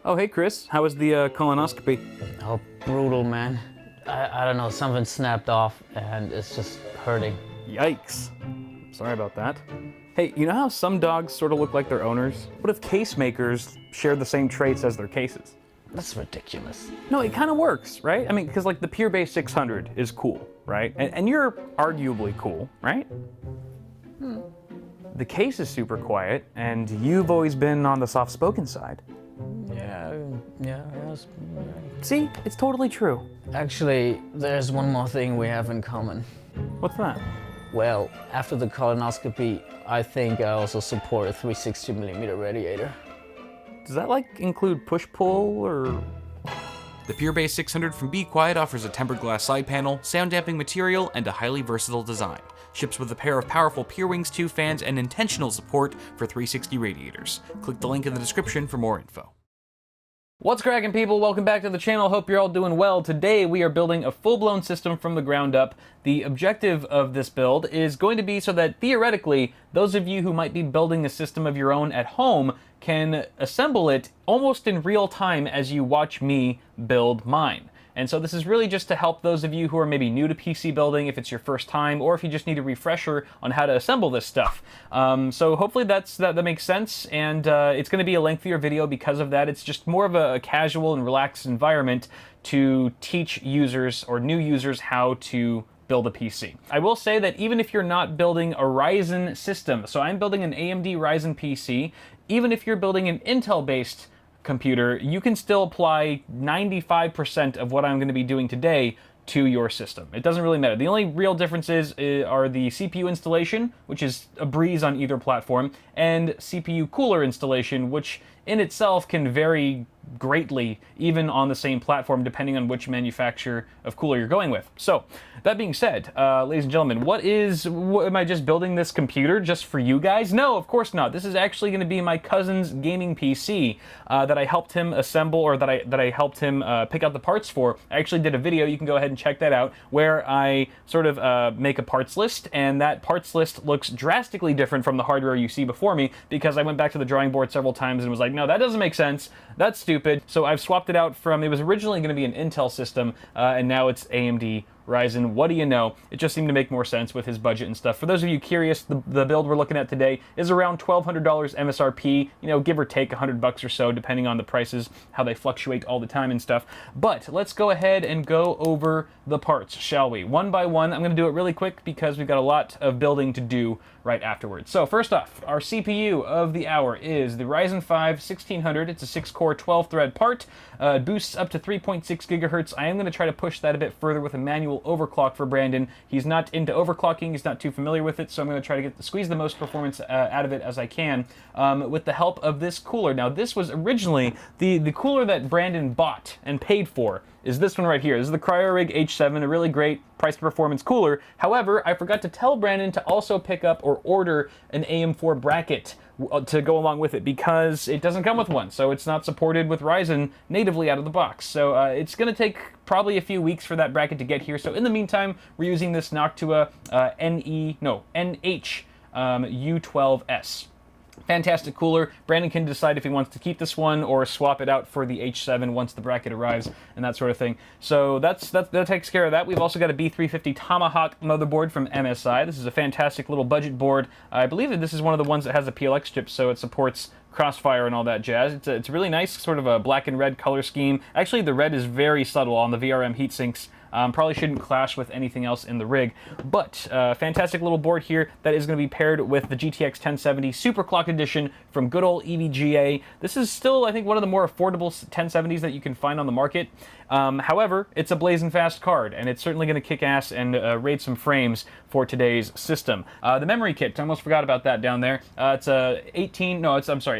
Oh, hey, Chris. How was the colonoscopy? Oh, brutal, man. I don't know, something snapped off and it's just hurting. Yikes. Sorry about that. Hey, you know how some dogs sort of look like their owners? What if case makers share the same traits as their cases? That's ridiculous. No, it kind of works, right? I mean, because like the Pure Base 600 is cool, right? And you're arguably cool, right? The case is super quiet, and you've always been on the soft-spoken side. Yes. See, it's totally true. Actually, there's one more thing we have in common. What's that? Well, after the colonoscopy, I think I also support a 360mm radiator. Does that like include push-pull or? The Pure Base 600 from Be Quiet offers a tempered glass side panel, sound damping material, and a highly versatile design. Ships with a pair of powerful Pure Wings 2 fans and intentional support for 360 radiators. Click the link in the description for more info. What's cracking, people? Welcome back to the channel. Hope you're all doing well. Today we are building a full-blown system from the ground up. The objective of this build is going to be so that theoretically those of you who might be building a system of your own at home can assemble it almost in real time as you watch me build mine. And so this is really just to help those of you who are maybe new to PC building, if it's your first time, or if you just need a refresher on how to assemble this stuff. So hopefully that makes sense, and it's going to be a lengthier video because of that. It's just more of a casual and relaxed environment to teach users or new users how to build a PC. I will say that even if you're not building a Ryzen system, so I'm building an AMD Ryzen PC, even if you're building an Intel-based computer, you can still apply 95% of what I'm going to be doing today to your system. It doesn't really matter. The only real differences are the CPU installation, which is a breeze on either platform, and CPU cooler installation, which in itself can vary greatly even on the same platform depending on which manufacturer of cooler you're going with. So that being said, ladies and gentlemen, am I just building this computer just for you guys? No, of course not. This is actually going to be my cousin's gaming PC that I helped him assemble, or that I helped him pick out the parts for. I actually did a video, you can go ahead and check that out, where I sort of make a parts list, and that parts list looks drastically different from the hardware you see before me because I went back to the drawing board several times and was like, no, that doesn't make sense. That's stupid. So I've swapped it out from, it was originally going to be an Intel system, and now it's AMD Ryzen. What do you know? It just seemed to make more sense with his budget and stuff. For those of you curious, the build we're looking at today is around $1,200 MSRP, you know, give or take $100 or so, depending on the prices, how they fluctuate all the time and stuff. But let's go ahead and go over the parts, shall we? One by one. I'm going to do it really quick because we've got a lot of building to do right afterwards. So first off, our CPU of the hour is the Ryzen 5 1600. It's a 6-core, 12-thread part. It boosts up to 3.6 gigahertz. I am going to try to push that a bit further with a manual overclock for Brandon. He's not into overclocking. He's not too familiar with it, so I'm going to try to squeeze the most performance out of it as I can with the help of this cooler. Now, this was originally the cooler that Brandon bought and paid for is this one right here. This is the Cryorig H7, a really great price to performance cooler. However, I forgot to tell Brandon to also pick up or order an AM4 bracket to go along with it because it doesn't come with one, so it's not supported with Ryzen natively out of the box. So it's going to take probably a few weeks for that bracket to get here. So in the meantime, we're using this Noctua NH U12S. Fantastic cooler. Brandon can decide if he wants to keep this one or swap it out for the H7 once the bracket arrives and that sort of thing. So that takes care of that. We've also got a B350 Tomahawk motherboard from MSI. This is a fantastic little budget board. I believe that this is one of the ones that has a PLX chip, so it supports Crossfire and all that jazz. It's a really nice sort of a black and red color scheme. Actually, the red is very subtle on the VRM heatsinks. Probably shouldn't clash with anything else in the rig, but fantastic little board here that is going to be paired with the GTX 1070 Superclock Edition from good old EVGA. This is still, I think, one of the more affordable 1070s that you can find on the market. However, it's a blazing fast card, and it's certainly going to kick ass and raid some frames for today's system. The memory kit, I almost forgot about that down there. It's a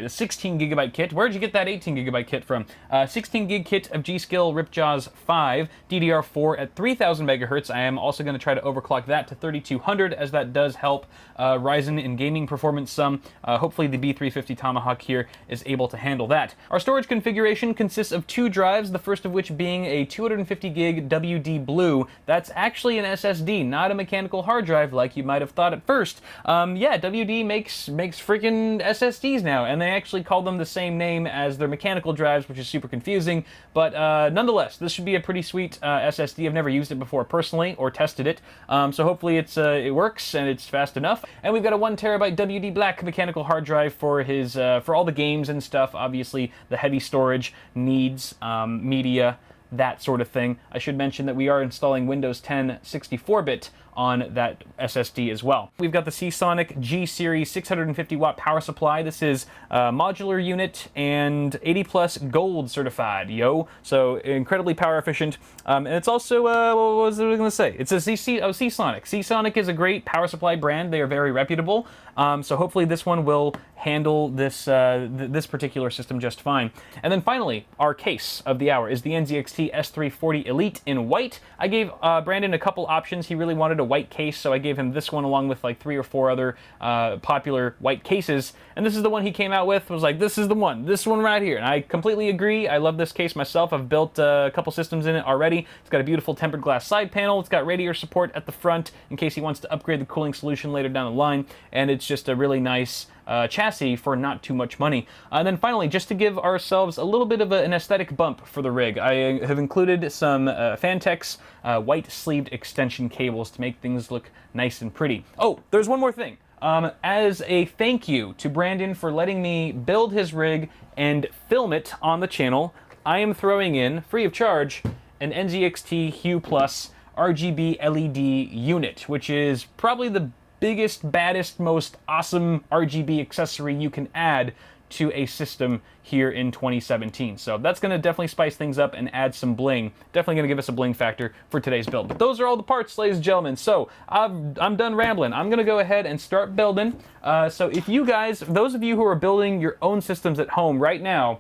the 16 gigabyte kit. Where'd you get that 18 gigabyte kit from? 16 gig kit of G.Skill Ripjaws 5, DDR4 at 3000 megahertz. I am also going to try to overclock that to 3200, as that does help Ryzen in gaming performance some. Hopefully the B350 Tomahawk here is able to handle that. Our storage configuration consists of 2 drives, the first of which being building a 250 gig WD Blue. That's actually an SSD, not a mechanical hard drive like you might have thought at first. Yeah, WD makes freaking SSDs now, and they actually call them the same name as their mechanical drives, which is super confusing. But nonetheless, this should be a pretty sweet SSD. I've never used it before personally or tested it, so hopefully it works and it's fast enough. And we've got a 1 terabyte WD Black mechanical hard drive for his for all the games and stuff. Obviously, the heavy storage needs media, that sort of thing. I should mention that we are installing Windows 10 64-bit on that SSD as well. We've got the Seasonic G Series 650 watt power supply. This is a modular unit and 80 plus gold certified, yo. So incredibly power efficient. And it's also, what was I going to say? It's a Seasonic. Seasonic is a great power supply brand. They are very reputable. So hopefully this one will handle this this particular system just fine. And then finally, our case of the hour is the NZXT S340 Elite in white. I gave Brandon a couple options. He really wanted a white case, so I gave him this one along with like 3 or 4 other popular white cases. And this is the one he came out with. Was like, this is the one, this one right here. And I completely agree. I love this case myself. I've built a couple systems in it already. It's got a beautiful tempered glass side panel. It's got radiator support at the front in case he wants to upgrade the cooling solution later down the line. And it's just a really nice chassis for not too much money. And then finally, just to give ourselves a little bit of an aesthetic bump for the rig, I have included some Fantex white sleeved extension cables to make things look nice and pretty. Oh, there's one more thing. As a thank you to Brandon for letting me build his rig and film it on the channel, I am throwing in, free of charge, an NZXT Hue Plus RGB LED unit, which is probably the biggest, baddest, most awesome RGB accessory you can add to a system here in 2017. So that's going to definitely spice things up and add some bling. Definitely going to give us a bling factor for today's build. But those are all the parts, ladies and gentlemen. So I'm done rambling. I'm going to go ahead and start building. So if you guys, those of you who are building your own systems at home right now,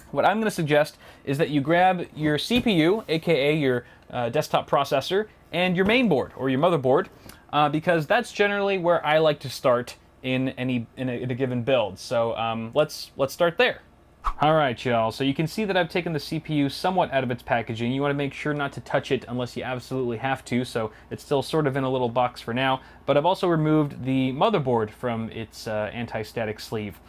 what I'm going to suggest is that you grab your CPU, aka your desktop processor, and your main board or your motherboard, because that's generally where I like to start in a given build. So let's start there. All right, y'all. So you can see that I've taken the CPU somewhat out of its packaging. You want to make sure not to touch it unless you absolutely have to. So it's still sort of in a little box for now. But I've also removed the motherboard from its anti-static sleeve.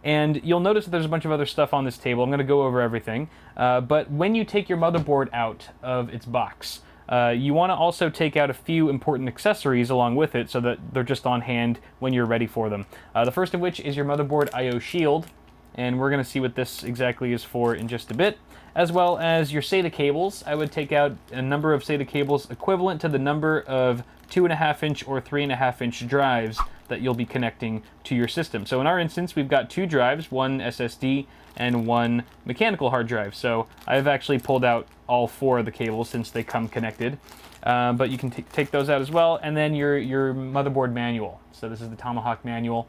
And you'll notice that there's a bunch of other stuff on this table. I'm going to go over everything. But when you take your motherboard out of its box, you want to also take out a few important accessories along with it so that they're just on hand when you're ready for them. The first of which is your motherboard I/O shield, and we're going to see what this exactly is for in just a bit, as well as your SATA cables. I would take out a number of SATA cables equivalent to the number of 2.5-inch or 3.5-inch drives that you'll be connecting to your system. So in our instance, we've got 2 drives, 1 SSD and 1 mechanical hard drive. So I've actually pulled out all 4 of the cables since they come connected. But you can take those out as well. And then your motherboard manual. So this is the Tomahawk manual.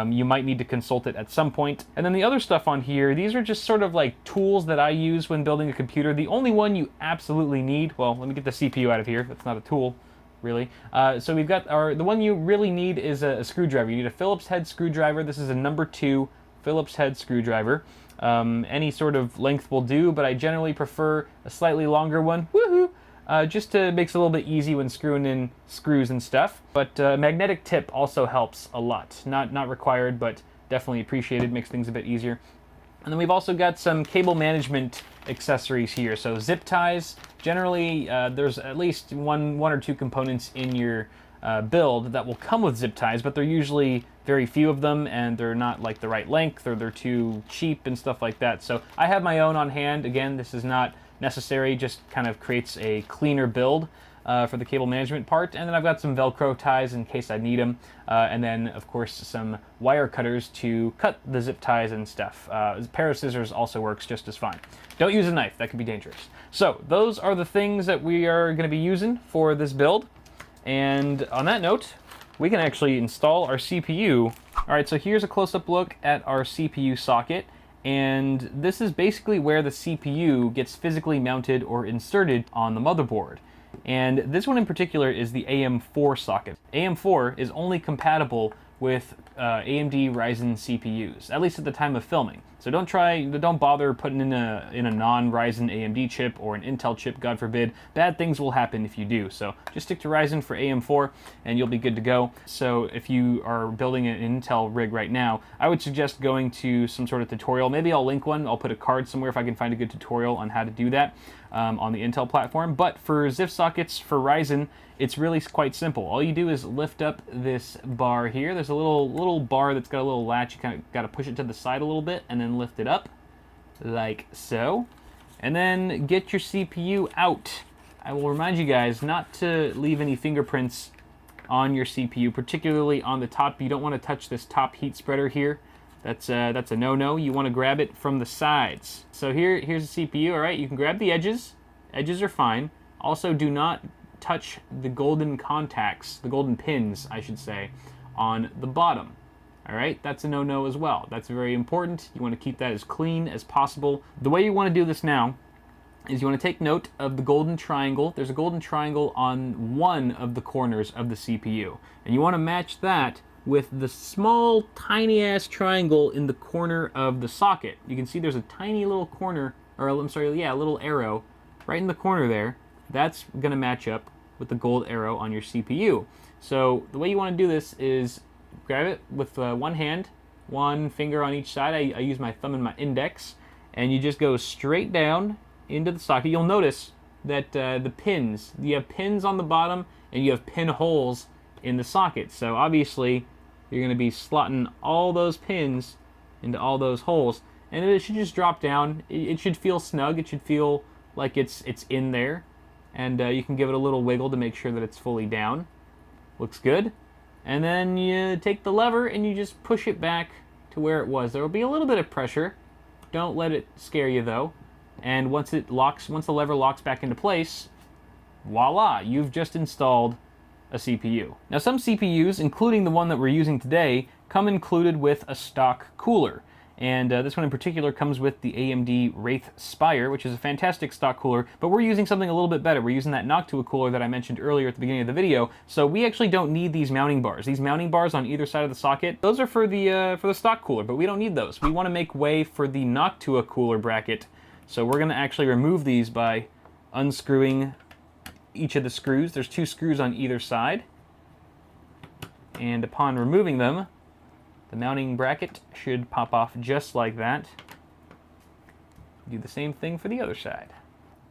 You might need to consult it at some point. And then the other stuff on here, these are just sort of like tools that I use when building a computer. The only one you absolutely need, well, let me get the CPU out of here. That's not a tool, really. So we've got the one you really need is a screwdriver. You need a Phillips head screwdriver. This is a number 2 Phillips head screwdriver. Any sort of length will do, but I generally prefer a slightly longer one. Woohoo! Just to makes it a little bit easy when screwing in screws and stuff. But magnetic tip also helps a lot. Not required, but definitely appreciated. Makes things a bit easier. And then we've also got some cable management accessories here. So zip ties. Generally, there's at least one or 2 components in your build that will come with zip ties, but they're usually very few of them, and they're not like the right length, or they're too cheap and stuff like that. So I have my own on hand. Again, this is not necessary, just kind of creates a cleaner build for the cable management part. And then I've got some Velcro ties in case I need them. And then, of course, some wire cutters to cut the zip ties and stuff. A pair of scissors also works just as fine. Don't use a knife, that could be dangerous. So those are the things that we are going to be using for this build. And on that note, we can actually install our CPU. All right, so here's a close-up look at our CPU socket. And this is basically where the CPU gets physically mounted or inserted on the motherboard. And this one in particular is the AM4 socket. AM4 is only compatible with AMD Ryzen CPUs, at least at the time of filming. So don't bother putting in a non-Ryzen AMD chip or an Intel chip, God forbid. Bad things will happen if you do. So just stick to Ryzen for AM4 and you'll be good to go. So if you are building an Intel rig right now, I would suggest going to some sort of tutorial. Maybe I'll link one. I'll put a card somewhere if I can find a good tutorial on how to do that on the Intel platform. But for ZIF sockets for Ryzen, it's really quite simple. All you do is lift up this bar here. There's a little bar that's got a little latch. You kind of got to push it to the side a little bit and then lift it up like so. And then get your CPU out. I will remind you guys not to leave any fingerprints on your CPU, particularly on the top. You don't want to touch this top heat spreader here. That's a no-no. You want to grab it from the sides. So here's the CPU, all right? You can grab the edges. Edges are fine. Also, do not touch the golden contacts, the golden pins, I should say, on the bottom. All right, that's a no-no as well. That's very important. You want to keep that as clean as possible. The way you want to do this now is you want to take note of the golden triangle. There's a golden triangle on one of the corners of the CPU. And you want to match that with the small, tiny-ass triangle in the corner of the socket. You can see there's a tiny little corner, or I'm sorry, yeah, a little arrow right in the corner there. That's going to match up with the gold arrow on your CPU. So the way you want to do this is grab it with one hand, one finger on each side. I use my thumb and my index, and you just go straight down into the socket. You'll notice that the pins, you have pins on the bottom and you have pin holes in the socket. So obviously you're going to be slotting all those pins into all those holes, and it should just drop down. It should feel snug. It should feel like it's in there. And you can give it a little wiggle to make sure that it's fully down. Looks good. And then you take the lever and you just push it back to where it was. There will be a little bit of pressure. Don't let it scare you though. And once the lever locks back into place, voila, you've just installed a CPU. Now some CPUs, including the one that we're using today, come included with a stock cooler. And this one in particular comes with the AMD Wraith Spire, which is a fantastic stock cooler, but we're using something a little bit better. We're using that Noctua cooler that I mentioned earlier at the beginning of the video, so we actually don't need these mounting bars. These mounting bars on either side of the socket, those are for the stock cooler, but we don't need those. We want to make way for the Noctua cooler bracket, so we're going to actually remove these by unscrewing each of the screws. There's 2 screws on either side, and upon removing them, the mounting bracket should pop off just like that. Do the same thing for the other side.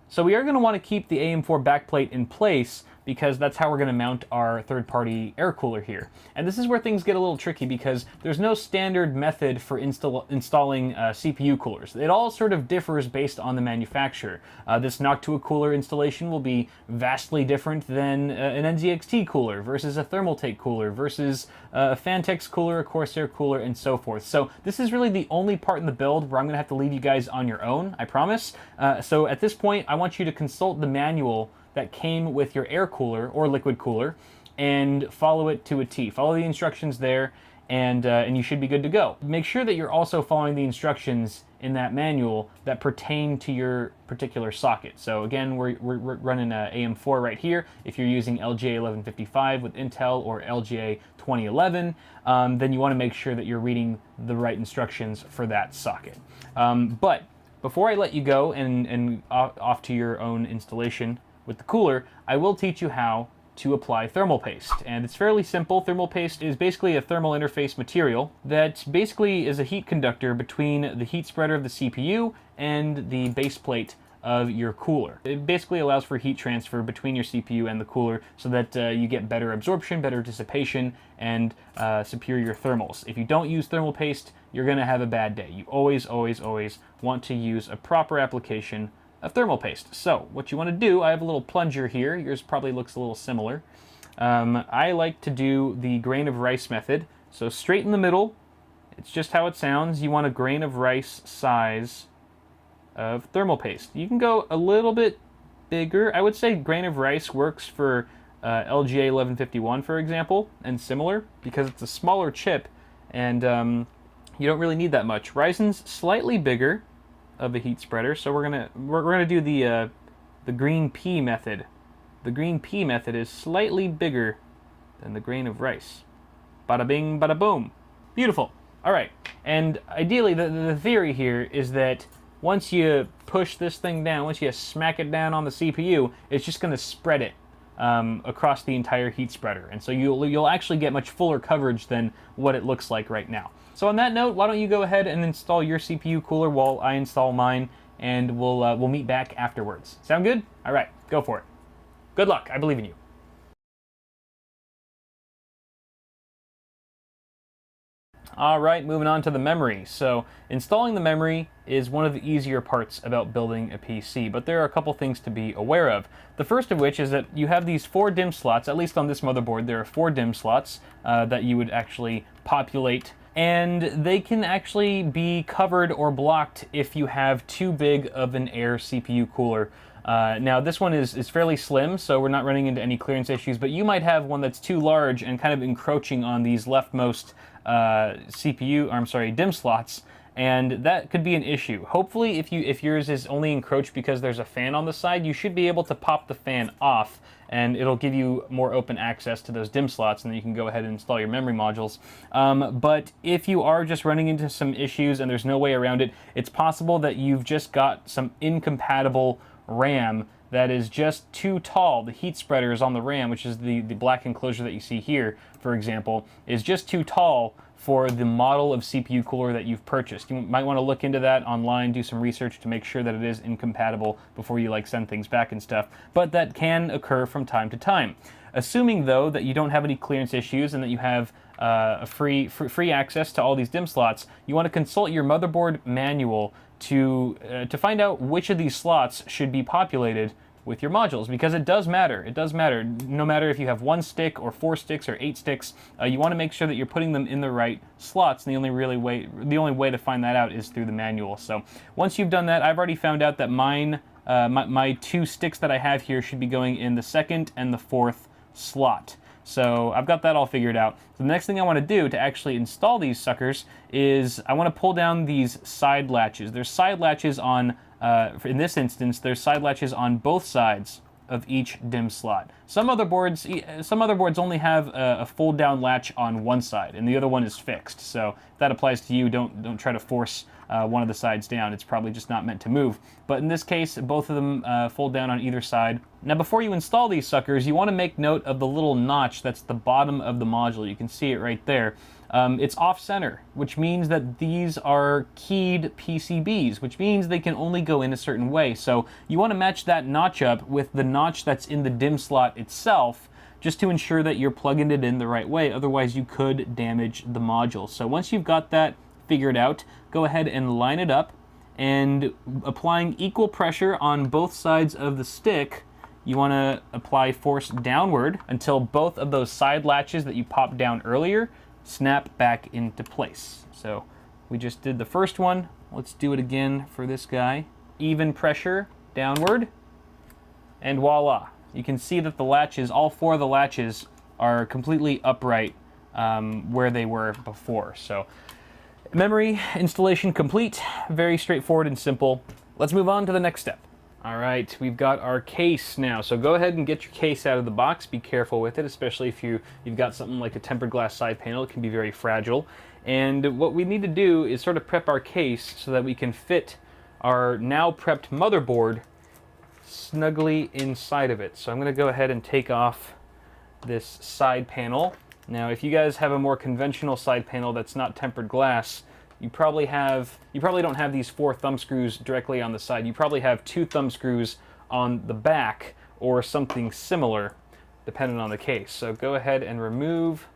So we are going to want to keep the AM4 backplate in place because that's how we're going to mount our third-party air cooler here. And this is where things get a little tricky because there's no standard method for installing CPU coolers. It all sort of differs based on the manufacturer. This Noctua cooler installation will be vastly different than an NZXT cooler versus a Thermaltake cooler versus a Phanteks cooler, a Corsair cooler, and so forth. So this is really the only part in the build where I'm going to have to leave you guys on your own, I promise. So at this point, I want you to consult the manual that came with your air cooler or liquid cooler and follow it to a T. Follow the instructions there and you should be good to go. Make sure that you're also following the instructions in that manual that pertain to your particular socket. So again, we're running AM4 right here. If you're using LGA 1155 with Intel or LGA 2011, then you want to make sure that you're reading the right instructions for that socket. But before I let you go and off to your own installation with the cooler, I will teach you how to apply thermal paste. And it's fairly simple. Thermal paste is basically a thermal interface material that basically is a heat conductor between the heat spreader of the CPU and the base plate of your cooler. It basically allows for heat transfer between your CPU and the cooler so that you get better absorption, better dissipation, and superior thermals. If you don't use thermal paste, you're going to have a bad day. You always, always, always want to use a proper application of thermal paste. So what you want to do, I have a little plunger here. Yours probably looks a little similar. I like to do the grain of rice method. So straight in the middle, it's just how it sounds. You want a grain of rice size of thermal paste. You can go a little bit bigger. I would say grain of rice works for LGA 1151, for example, and similar, because it's a smaller chip and you don't really need that much. Ryzen's slightly bigger of a heat spreader, so we're gonna do the green pea method. The green pea method is slightly bigger than the grain of rice Bada bing, bada boom. Beautiful. All right, and ideally the theory here is that once you push this thing down, once you smack it down on the CPU, it's just going to spread it across the entire heat spreader. And so you'll actually get much fuller coverage than what it looks like right now. So on that note, why don't you go ahead and install your CPU cooler while I install mine, and we'll meet back afterwards. Sound good? All right, go for it. Good luck. I believe in you. All right, moving on to the memory. So installing the memory is one of the easier parts about building a PC, but there are a couple things to be aware of. The first of which is that you have these 4 DIMM slots. At least on this motherboard, there are 4 DIMM slots that you would actually populate, and they can actually be covered or blocked if you have too big of an air CPU cooler. Now this one is fairly slim, so we're not running into any clearance issues, but you might have one that's too large and kind of encroaching on these leftmost DIMM slots, and that could be an issue. Hopefully if yours is only encroached because there's a fan on the side, you should be able to pop the fan off, and it'll give you more open access to those DIMM slots, and then you can go ahead and install your memory modules. But if you are just running into some issues and there's no way around it, it's possible that you've just got some incompatible RAM that is just too tall. The heat spreaders on the RAM, which is the black enclosure that you see here, for example, is just too tall for the model of CPU cooler that you've purchased. You might want to look into that online, do some research to make sure that it is incompatible before you send things back and stuff, but that can occur from time to time. Assuming though that you don't have any clearance issues and that you have a free access to all these DIMM slots, you want to consult your motherboard manual to find out which of these slots should be populated with your modules, because it does matter. It does matter. No matter if you have 1 stick or 4 sticks or 8 sticks, you want to make sure that you're putting them in the right slots. And the only way to find that out is through the manual. So once you've done that, I've already found out that mine, my 2 sticks that I have here should be going in the 2nd and the 4th slot. So I've got that all figured out. So the next thing I want to do to actually install these suckers is I want to pull down these side latches. There's side latches on, in this instance, there's side latches on both sides of each DIMM slot. Some motherboards only have a fold down latch on one side and the other one is fixed. So if that applies to you, don't try to force one of the sides down. It's probably just not meant to move. But in this case, both of them fold down on either side. Now before you install these suckers, you want to make note of the little notch that's the bottom of the module. You can see it right there. It's off-center, which means that these are keyed PCBs, which means they can only go in a certain way. So you want to match that notch up with the notch that's in the DIMM slot itself, just to ensure that you're plugging it in the right way. Otherwise, you could damage the module. So once you've got that figured out, go ahead and line it up, and applying equal pressure on both sides of the stick, you want to apply force downward until both of those side latches that you popped down earlier snap back into place. So we just did the first one. Let's do it again for this guy. Even pressure downward, and voila. You can see that the latches, all 4 of the latches, are completely upright where they were before. So memory installation complete. Very straightforward and simple. Let's move on to the next step. All right, we've got our case now. So go ahead and get your case out of the box. Be careful with it, especially if you've got something like a tempered glass side panel. It can be very fragile. And what we need to do is sort of prep our case so that we can fit our now prepped motherboard snugly inside of it. So I'm going to go ahead and take off this side panel. Now, if you guys have a more conventional side panel that's not tempered glass, you probably don't have these 4 thumb screws directly on the side. You probably have 2 thumb screws on the back or something similar, depending on the case. So go ahead and remove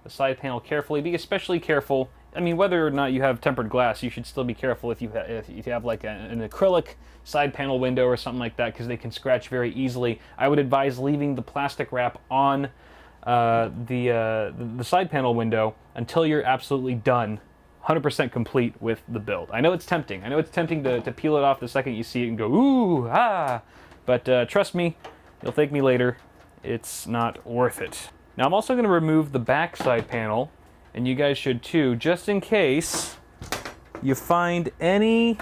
the side panel carefully. Be especially careful. I mean, whether or not you have tempered glass, you should still be careful if you have like an acrylic side panel window or something like that, because they can scratch very easily. I would advise leaving the plastic wrap on the side panel window until you're absolutely done, 100% complete with the build. I know it's tempting. I know it's tempting to peel it off the second you see it and go, ooh, ah. But trust me, you'll thank me later. It's not worth it. Now I'm also going to remove the back side panel, and you guys should too, just in case you find any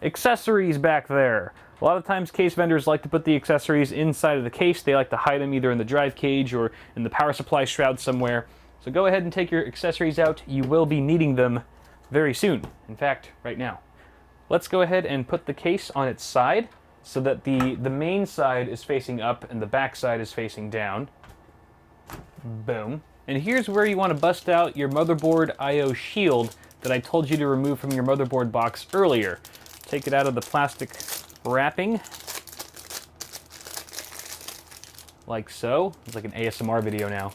accessories back there. A lot of times case vendors like to put the accessories inside of the case. They like to hide them either in the drive cage or in the power supply shroud somewhere. So go ahead and take your accessories out. You will be needing them very soon. In fact, right now. Let's go ahead and put the case on its side so that the main side is facing up and the back side is facing down. Boom. And here's where you want to bust out your motherboard I/O shield that I told you to remove from your motherboard box earlier. Take it out of the plastic wrapping, like so. It's like an ASMR video now.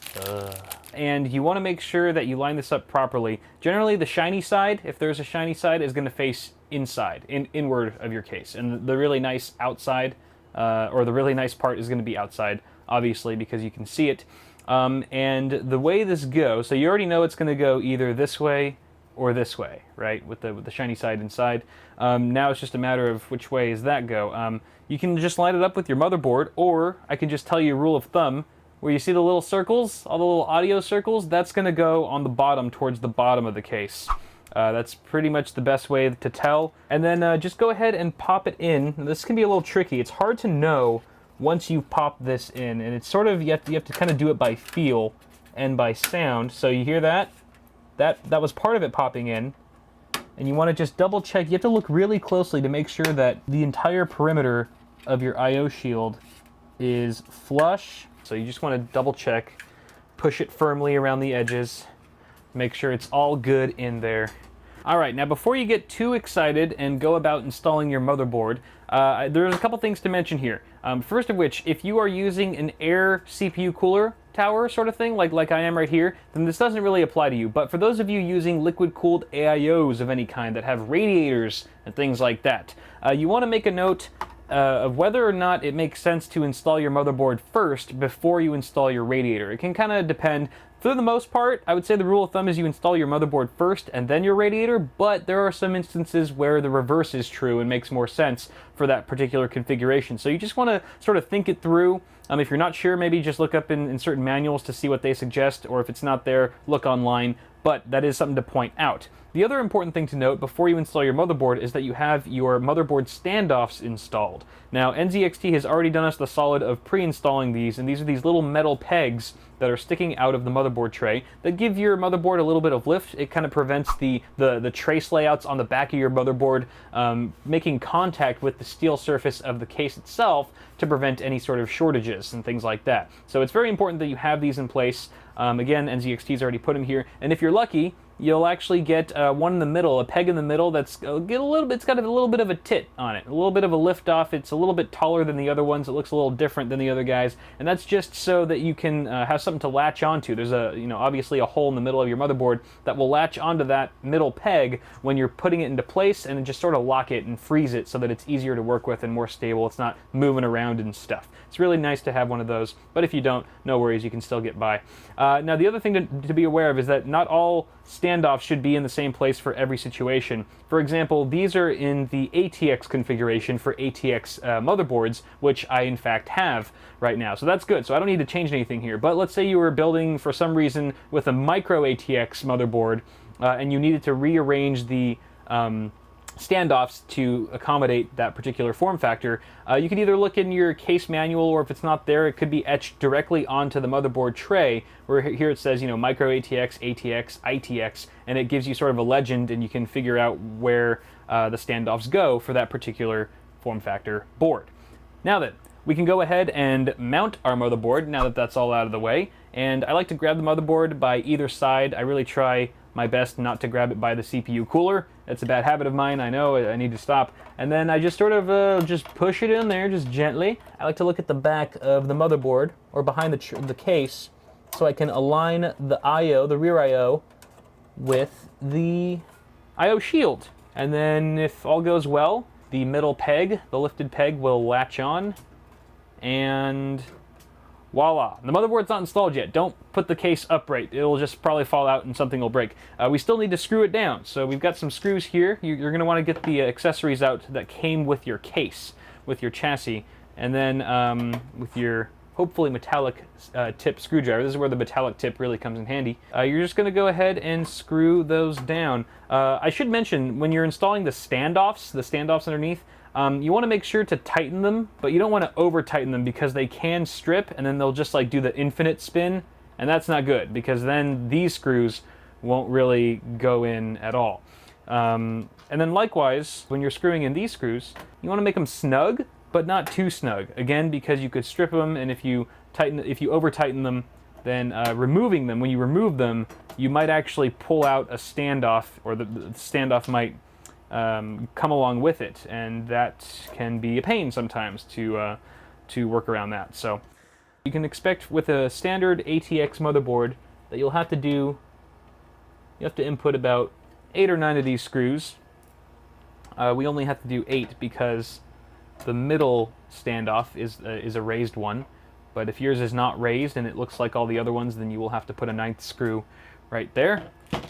And you want to make sure that you line this up properly. Generally, the shiny side, if there's a shiny side, is going to face inside, inward of your case. And the really nice outside, or the really nice part is going to be outside, obviously, because you can see it. And the way this goes, so you already know it's going to go either this way or this way, right? With the shiny side inside. Now it's just a matter of which way does that go. You can just line it up with your motherboard, or I can just tell you a rule of thumb, where you see the little circles, all the little audio circles, that's going to go on the bottom, towards the bottom of the case. That's pretty much the best way to tell. And then just go ahead and pop it in. This can be a little tricky. It's hard to know once you pop this in, and it's sort of, you have to kind of do it by feel and by sound. So you hear that? That was part of it popping in. And you want to just double check. You have to look really closely to make sure that the entire perimeter of your I/O shield is flush. So you just want to double check, push it firmly around the edges, make sure it's all good in there. All right, now before you get too excited and go about installing your motherboard, there's a couple things to mention here. First of which, if you are using an air CPU cooler tower sort of thing, like I am right here, then this doesn't really apply to you. But for those of you using liquid-cooled AIOs of any kind that have radiators and things like that, you want to make a note of whether or not it makes sense to install your motherboard first before you install your radiator. It can kind of depend. For the most part, I would say the rule of thumb is you install your motherboard first and then your radiator, but there are some instances where the reverse is true and makes more sense for that particular configuration. So you just want to sort of think it through. If you're not sure, maybe just look up in certain manuals to see what they suggest, or if it's not there, look online, but that is something to point out. The other important thing to note before you install your motherboard is that you have your motherboard standoffs installed. Now, NZXT has already done us the solid of pre-installing these, and these are these little metal pegs that are sticking out of the motherboard tray that give your motherboard a little bit of lift. It kind of prevents the trace layouts on the back of your motherboard making contact with the steel surface of the case itself to prevent any sort of shortages and things like that. So it's very important that you have these in place. Again, NZXT's already put them here, and if you're lucky, you'll actually get one in the middle, a peg in the middle that's it's got a little bit of a tit on it, a little bit of a lift off. It's a little bit taller than the other ones. It looks a little different than the other guys, and that's just so that you can have something to latch onto. There's obviously a hole in the middle of your motherboard that will latch onto that middle peg when you're putting it into place, and then just sort of lock it and freeze it so that it's easier to work with and more stable. It's not moving around and stuff. It's really nice to have one of those, but if you don't, no worries, you can still get by. Now, the other thing to be aware of is that not all standoffs should be in the same place for every situation. For example, these are in the ATX configuration for ATX motherboards, which I in fact have right now. So that's good. So I don't need to change anything here. But let's say you were building for some reason with a micro ATX motherboard and you needed to rearrange the standoffs to accommodate that particular form factor. You can either look in your case manual, or if it's not there, it could be etched directly onto the motherboard tray, where here it says, micro ATX, ATX, ITX, and it gives you sort of a legend, and you can figure out where the standoffs go for that particular form factor board. Now then, we can go ahead and mount our motherboard now that that's all out of the way. And I like to grab the motherboard by either side. I really try my best not to grab it by the CPU cooler. That's a bad habit of mine, I know, I need to stop. And then I just sort of just push it in there, just gently. I like to look at the back of the motherboard, or behind the case, so I can align the I/O, the rear I/O, with the I/O shield. And then if all goes well, the middle peg, the lifted peg, will latch on, and voila. The motherboard's not installed yet. Don't put the case upright. It'll just probably fall out and something will break. We still need to screw it down. So we've got some screws here. You're going to want to get the accessories out that came with your case, with your chassis, and then with your hopefully metallic tip screwdriver. This is where the metallic tip really comes in handy. You're just going to go ahead and screw those down. I should mention, when you're installing the standoffs underneath, you want to make sure to tighten them, but you don't want to over tighten them, because they can strip and then they'll just like do the infinite spin And that's not good, because then these screws won't really go in at all. And then likewise, when you're screwing in these screws, you want to make them snug, but not too snug. Again, because you could strip them, and if you over tighten them, then removing them, when you remove them, you might actually pull out a standoff, or the standoff might come along with it, and that can be a pain sometimes to work around that. So you can expect with a standard ATX motherboard that you have to input about 8 or 9 of these screws. We only have to do 8 because the middle standoff is a raised one, but if yours is not raised and it looks like all the other ones, then you will have to put a 9th screw right there.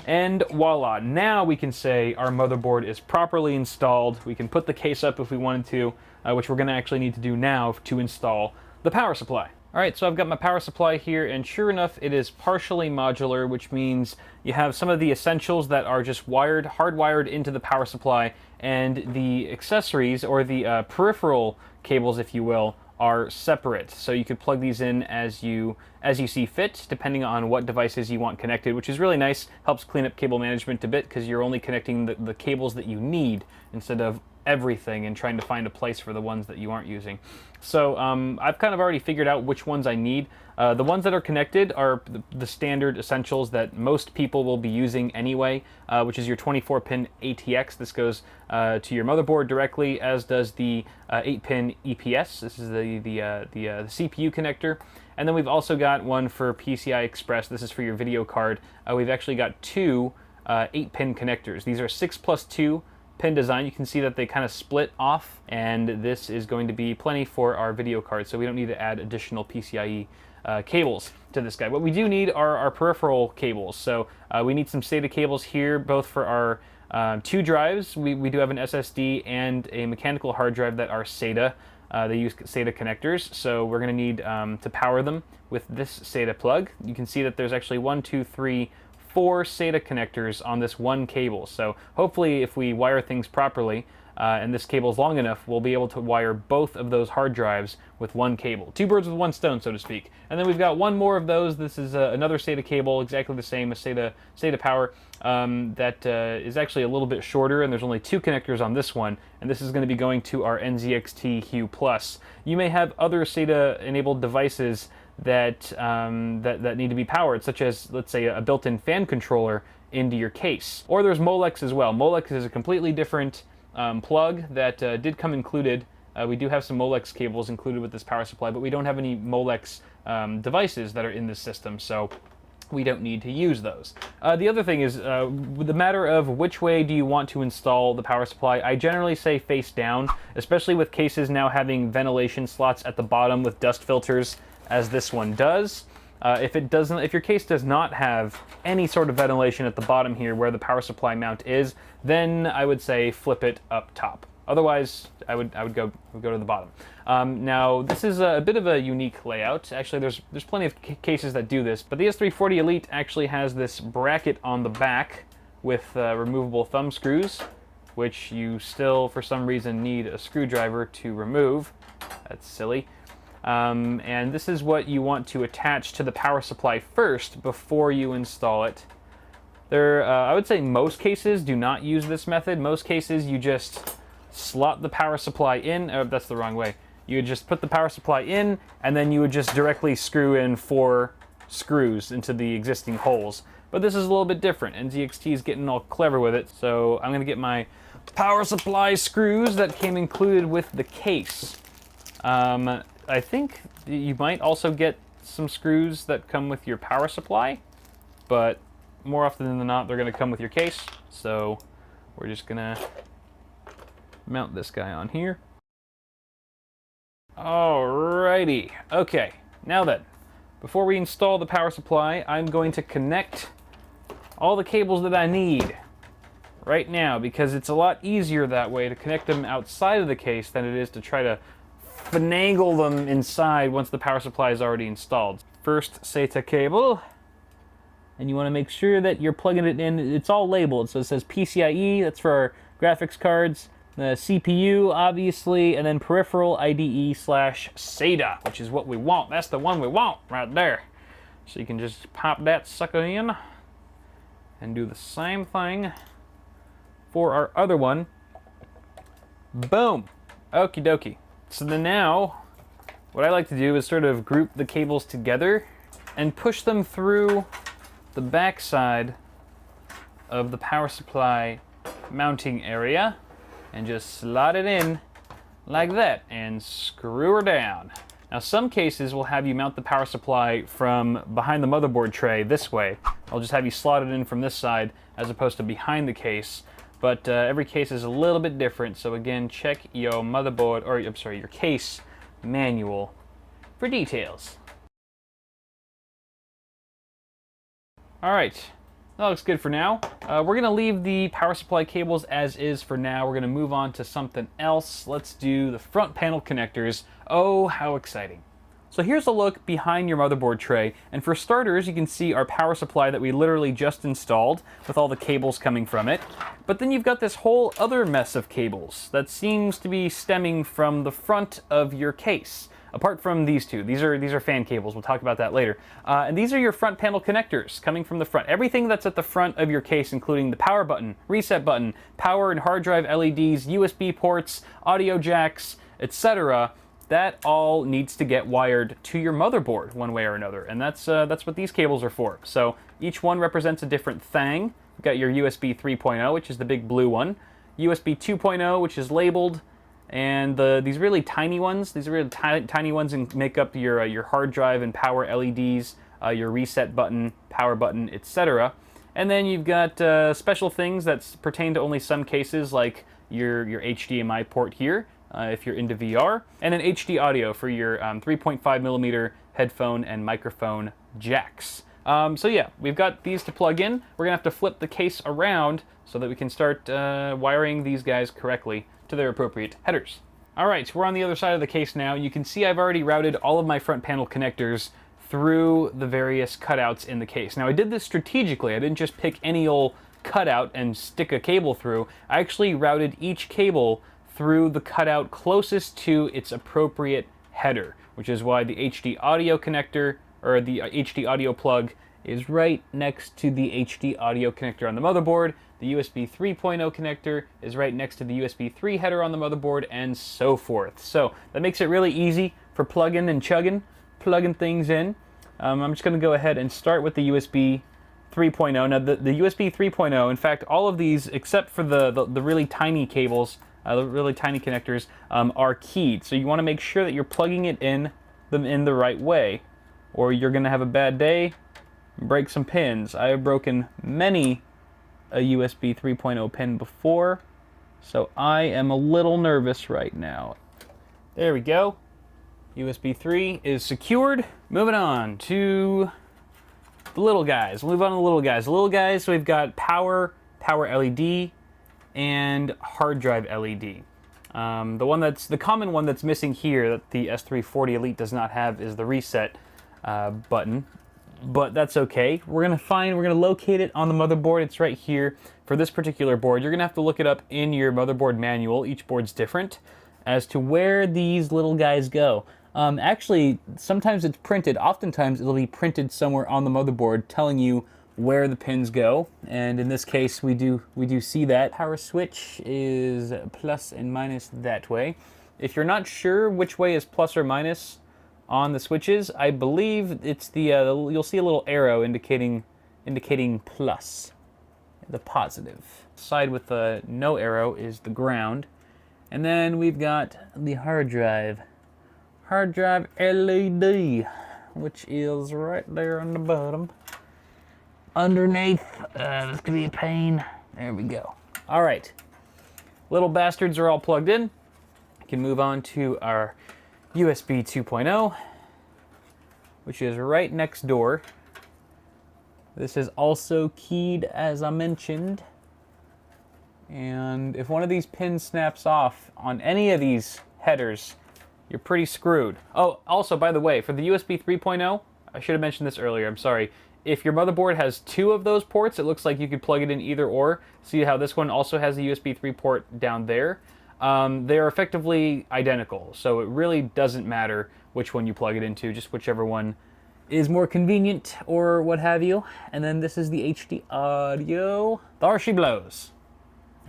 And voila, now we can say our motherboard is properly installed. We can put the case up if we wanted to, which we're going to actually need to do now to install the power supply. Alright, so I've got my power supply here, and sure enough, it is partially modular, which means you have some of the essentials that are just hardwired into the power supply, and the accessories, or the peripheral cables, if you will, are separate. So you could plug these in as you see fit, depending on what devices you want connected, which is really nice. Helps clean up cable management a bit, because you're only connecting the cables that you need, instead of everything and trying to find a place for the ones that you aren't using. So I've kind of already figured out which ones I need. The ones that are connected are the standard essentials that most people will be using anyway, which is your 24-pin ATX. This goes to your motherboard directly, as does the 8-pin EPS. This is the CPU connector. And then we've also got one for PCI Express. This is for your video card. We've actually got 2 8-pin connectors. These are 6+2 pin design. You can see that they kind of split off, and this is going to be plenty for our video card, so we don't need to add additional PCIe cables to this guy. What we do need are our peripheral cables. So we need some SATA cables here, both for our 2 drives. We do have an SSD and a mechanical hard drive that are SATA. They use SATA connectors, so we're going to need to power them with this SATA plug. You can see that there's actually 1, 2, 3, 4 SATA connectors on this one cable. So hopefully, if we wire things properly, and this cable is long enough, we'll be able to wire both of those hard drives with one cable. 2 birds with 1 stone, so to speak. And then we've got one more of those. This is another SATA cable, exactly the same as SATA power, that is actually a little bit shorter, and there's only 2 connectors on this one, and this is going to be going to our NZXT Hue Plus. You may have other SATA-enabled devices that need to be powered, such as, let's say, a built-in fan controller into your case. Or there's Molex as well. Molex is a completely different plug that did come included. We do have some Molex cables included with this power supply, but we don't have any Molex devices that are in this system, so we don't need to use those. The other thing is, with the matter of which way do you want to install the power supply, I generally say face down, especially with cases now having ventilation slots at the bottom with dust filters, as this one does. If your case does not have any sort of ventilation at the bottom here where the power supply mount is, then I would say flip it up top. Otherwise, I would go to the bottom. Now, this is a bit of a unique layout. Actually, there's plenty of cases that do this, but the S340 Elite actually has this bracket on the back with removable thumb screws, which you still, for some reason, need a screwdriver to remove. That's silly. And this is what you want to attach to the power supply first before you install it. I would say most cases do not use this method. Most cases you just slot the power supply in. Oh, that's the wrong way. You would just put the power supply in, and then you would just directly screw in 4 screws into the existing holes. But this is a little bit different. NZXT is getting all clever with it, so I'm going to get my power supply screws that came included with the case. I think you might also get some screws that come with your power supply, but more often than not, they're going to come with your case. So we're just going to mount this guy on here. Alrighty. Okay, now then, before we install the power supply, I'm going to connect all the cables that I need right now, because it's a lot easier that way to connect them outside of the case than it is to try to finagle them inside once the power supply is already installed. First SATA cable, and you want to make sure that you're plugging it in. It's all labeled, so it says PCIe, that's for our graphics cards, the CPU, obviously, and then peripheral IDE/SATA, which is what we want. That's the one we want right there. So you can just pop that sucker in and do the same thing for our other one. Boom. Okie dokie. So then now, what I like to do is sort of group the cables together and push them through the backside of the power supply mounting area and just slot it in like that and screw her down. Now some cases will have you mount the power supply from behind the motherboard tray this way. I'll just have you slot it in from this side as opposed to behind the case. But every case is a little bit different, so again, check your motherboard, or I'm sorry, your case manual for details. Alright, that looks good for now. We're going to leave the power supply cables as is for now. We're going to move on to something else. Let's do the front panel connectors. Oh, how exciting. So here's a look behind your motherboard tray, and for starters you can see our power supply that we literally just installed with all the cables coming from it. But then you've got this whole other mess of cables that seems to be stemming from the front of your case. Apart from these two, these are fan cables, we'll talk about that later. And these are your front panel connectors coming from the front. Everything that's at the front of your case, including the power button, reset button, power and hard drive LEDs, USB ports, audio jacks, etc., that all needs to get wired to your motherboard one way or another, and that's what these cables are for. So each one represents a different thing. You've got your USB 3.0, which is the big blue one, USB 2.0, which is labeled, and these really tiny ones, these are really tiny ones and make up your hard drive and power LEDs, your reset button, power button, etc. And then you've got special things that pertain to only some cases, like your HDMI port here, if you're into VR, and an HD audio for your 3.5 millimeter headphone and microphone jacks. So yeah, we've got these to plug in. We're gonna have to flip the case around so that we can start wiring these guys correctly to their appropriate headers. Alright, so we're on the other side of the case now. You can see I've already routed all of my front panel connectors through the various cutouts in the case. Now I did this strategically. I didn't just pick any old cutout and stick a cable through. I actually routed each cable through the cutout closest to its appropriate header, which is why the HD audio connector, or the HD audio plug, is right next to the HD audio connector on the motherboard. The USB 3.0 connector is right next to the USB 3 header on the motherboard, and so forth. So that makes it really easy for plugging and plugging things in. I'm just going to go ahead and start with the USB 3.0. Now the USB 3.0, in fact, all of these except for the really tiny cables, the really tiny connectors, are keyed. So you want to make sure that you're plugging them in the right way, or you're going to have a bad day and break some pins. I have broken many a USB 3.0 pin before, so I am a little nervous right now. There we go. USB 3 is secured. Moving on to the little guys. We'll move on to the little guys. The little guys, so we've got power LED, and hard drive LED. The common one that's missing here that the S340 Elite does not have is the reset button, but that's okay. We're gonna locate it on the motherboard. It's right here for this particular board. You're gonna have to look it up in your motherboard manual. Each board's different as to where these little guys go. Actually, sometimes it's printed. Oftentimes it'll be printed somewhere on the motherboard telling you where the pins go, and in this case we do see that. Power switch is plus and minus that way. If you're not sure which way is plus or minus on the switches, I believe it's you'll see a little arrow indicating plus, the positive. Side with the no arrow is the ground, and then we've got the hard drive LED, which is right there on the bottom. Underneath, this could be a pain. There we go. All right, little bastards are all plugged in. We can move on to our USB 2.0, which is right next door. This is also keyed, as I mentioned. And if one of these pins snaps off on any of these headers, you're pretty screwed. Oh, also, by the way, for the USB 3.0, I should have mentioned this earlier, I'm sorry. If your motherboard has two of those ports, it looks like you could plug it in either or. See how this one also has a USB 3 port down there? They are effectively identical, so it really doesn't matter which one you plug it into, just whichever one is more convenient or what have you. And then this is the HD audio. There she blows.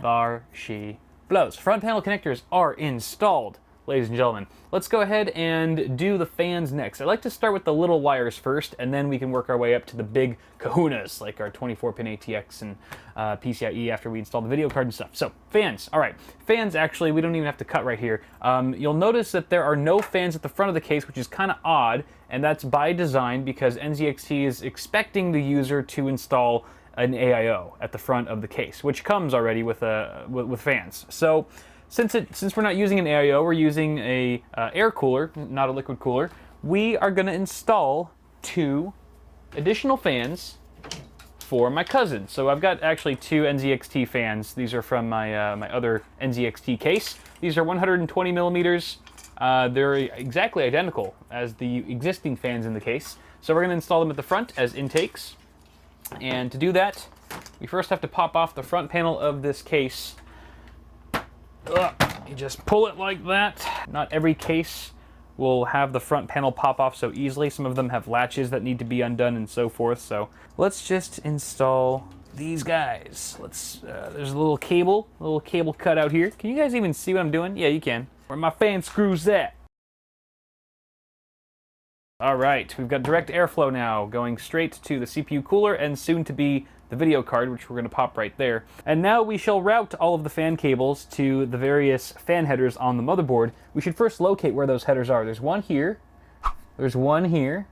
There she blows. Front panel connectors are installed, ladies and gentlemen. Let's go ahead and do the fans next. I like to start with the little wires first, and then we can work our way up to the big kahunas, like our 24-pin ATX and PCIe after we install the video card and stuff. So, fans. All right. Fans, actually, we don't even have to cut right here. You'll notice that there are no fans at the front of the case, which is kind of odd, and that's by design because NZXT is expecting the user to install an AIO at the front of the case, which comes already with fans. So, since we're not using an AIO, we're using a air cooler, not a liquid cooler, we are going to install 2 additional fans for my cousin. So I've got actually 2 NZXT fans. These are from my my other NZXT case. These are 120 millimeters. They're exactly identical as the existing fans in the case. So we're going to install them at the front as intakes. And to do that, we first have to pop off the front panel of this case. You just pull it like that. Not every case will have the front panel pop off so easily. Some of them have latches that need to be undone and so forth. So let's just install these guys. There's a little cable cut out here. Can you guys even see what I'm doing? Yeah, you can. Where my fan screws at. All right, we've got direct airflow now going straight to the CPU cooler and soon to be the video card, which we're going to pop right there. And now we shall route all of the fan cables to the various fan headers on the motherboard. We should first locate where those headers are. There's one here, there's one here,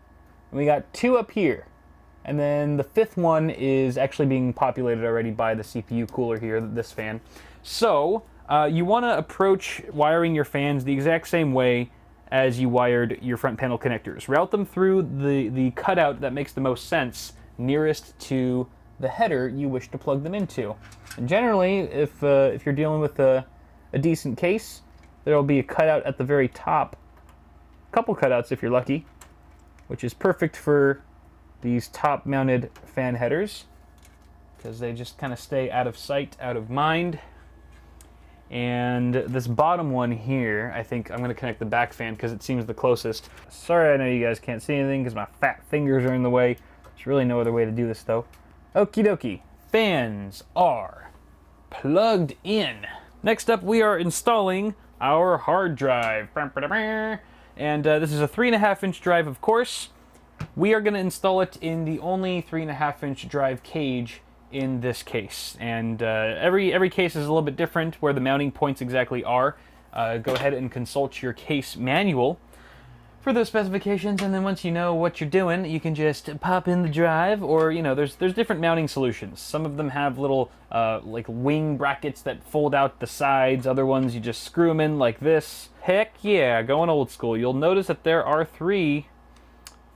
and we got 2 up here. And then the 5th one is actually being populated already by the CPU cooler here, this fan. So you want to approach wiring your fans the exact same way as you wired your front panel connectors. Route them through the cutout that makes the most sense nearest to the header you wish to plug them into. And generally, if you're dealing with a decent case, there'll be a cutout at the very top, a couple cutouts if you're lucky, which is perfect for these top mounted fan headers because they just kind of stay out of sight, out of mind. And this bottom one here, I think I'm going to connect the back fan because it seems the closest. Sorry, I know you guys can't see anything because my fat fingers are in the way. There's really no other way to do this though. Okie dokie, fans are plugged in. Next up, we are installing our hard drive. And this is a 3.5-inch drive, of course. We are going to install it in the only 3.5-inch drive cage in this case. And every case is a little bit different where the mounting points exactly are. Go ahead and consult your case manual for those specifications, and then once you know what you're doing, you can just pop in the drive, or there's different mounting solutions. Some of them have little like wing brackets that fold out the sides. Other ones you just screw them in like this. Heck yeah, going old school. You'll notice that there are 3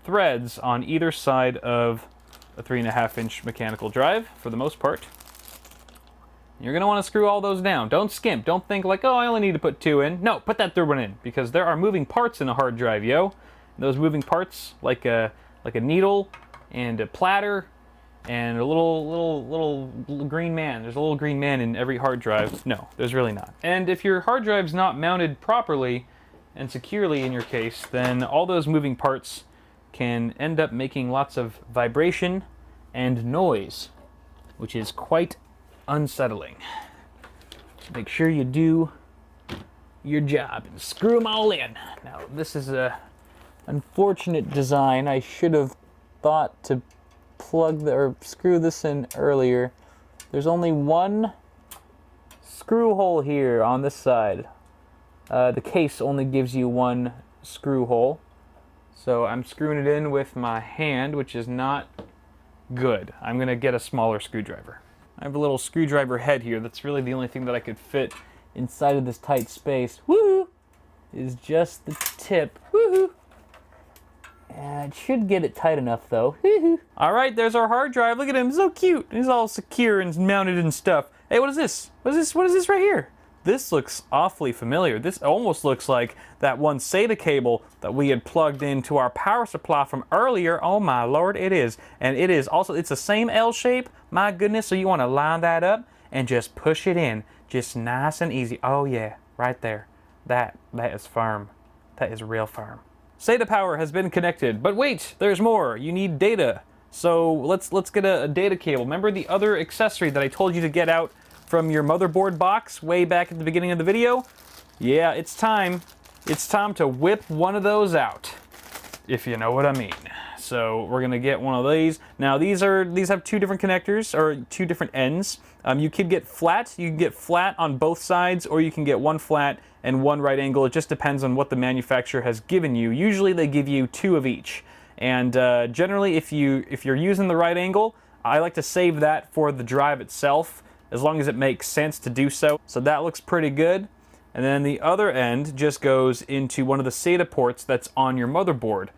threads on either side of a 3.5-inch mechanical drive for the most part. You're going to want to screw all those down. Don't skimp. Don't think like, oh, I only need to put 2 in. No, put that 3rd one in, because there are moving parts in a hard drive, yo. Those moving parts, like a needle and a platter and a little green man. There's a little green man in every hard drive. No, there's really not. And if your hard drive's not mounted properly and securely in your case, then all those moving parts can end up making lots of vibration and noise, which is quite unsettling. Make sure you do your job and screw them all in. Now, this is a unfortunate design. I should have thought to plug or screw this in earlier. There's only one screw hole here on this side. The case only gives you one screw hole, so I'm screwing it in with my hand, which is not good. I'm gonna get a smaller screwdriver. I have a little screwdriver head here. That's really the only thing that I could fit inside of this tight space. Woohoo! Is just the tip. Woohoo! It should get it tight enough though. All right, there's our hard drive. Look at him, so cute. He's all secure and mounted and stuff. Hey, what is this? What is this right here? This looks awfully familiar. This almost looks like that one SATA cable that we had plugged into our power supply from earlier. Oh my lord, it is. And it is also, it's the same L shape. My goodness, so you want to line that up and just push it in. Just nice and easy. Oh yeah, right there. That is firm. That is real firm. SATA power has been connected, but wait, there's more. You need data. So let's get a data cable. Remember the other accessory that I told you to get out from your motherboard box way back at the beginning of the video? Yeah, it's time. It's time to whip one of those out, if you know what I mean. So we're gonna get one of these. Now these have two different connectors, or two different ends. You can get flat. You can get flat on both sides, or you can get one flat and one right angle. It just depends on what the manufacturer has given you. Usually they give you two of each. And generally, if you're using the right angle, I like to save that for the drive itself, as long as it makes sense to do so. So that looks pretty good. And then the other end just goes into one of the SATA ports that's on your motherboard.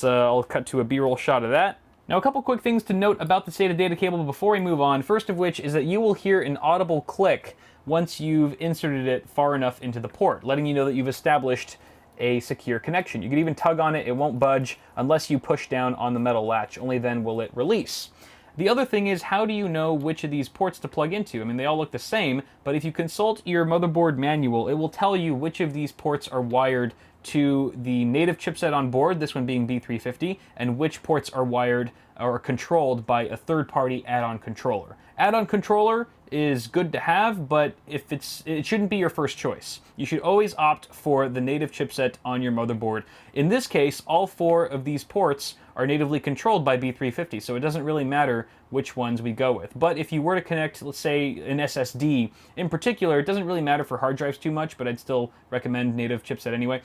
I'll cut to a B-roll shot of that. Now, a couple quick things to note about the SATA data cable before we move on. First of which is that you will hear an audible click once you've inserted it far enough into the port, letting you know that you've established a secure connection. You can even tug on it, it won't budge unless you push down on the metal latch, only then will it release. The other thing is, how do you know which of these ports to plug into? I mean, they all look the same, but if you consult your motherboard manual, it will tell you which of these ports are wired to the native chipset on board, this one being B350, and which ports are wired or controlled by a third-party add-on controller. Add-on controller is good to have, but it shouldn't be your first choice. You should always opt for the native chipset on your motherboard. In this case, all four of these ports are natively controlled by B350, so it doesn't really matter which ones we go with. But if you were to connect, let's say, an SSD, in particular, it doesn't really matter for hard drives too much, but I'd still recommend native chipset anyway.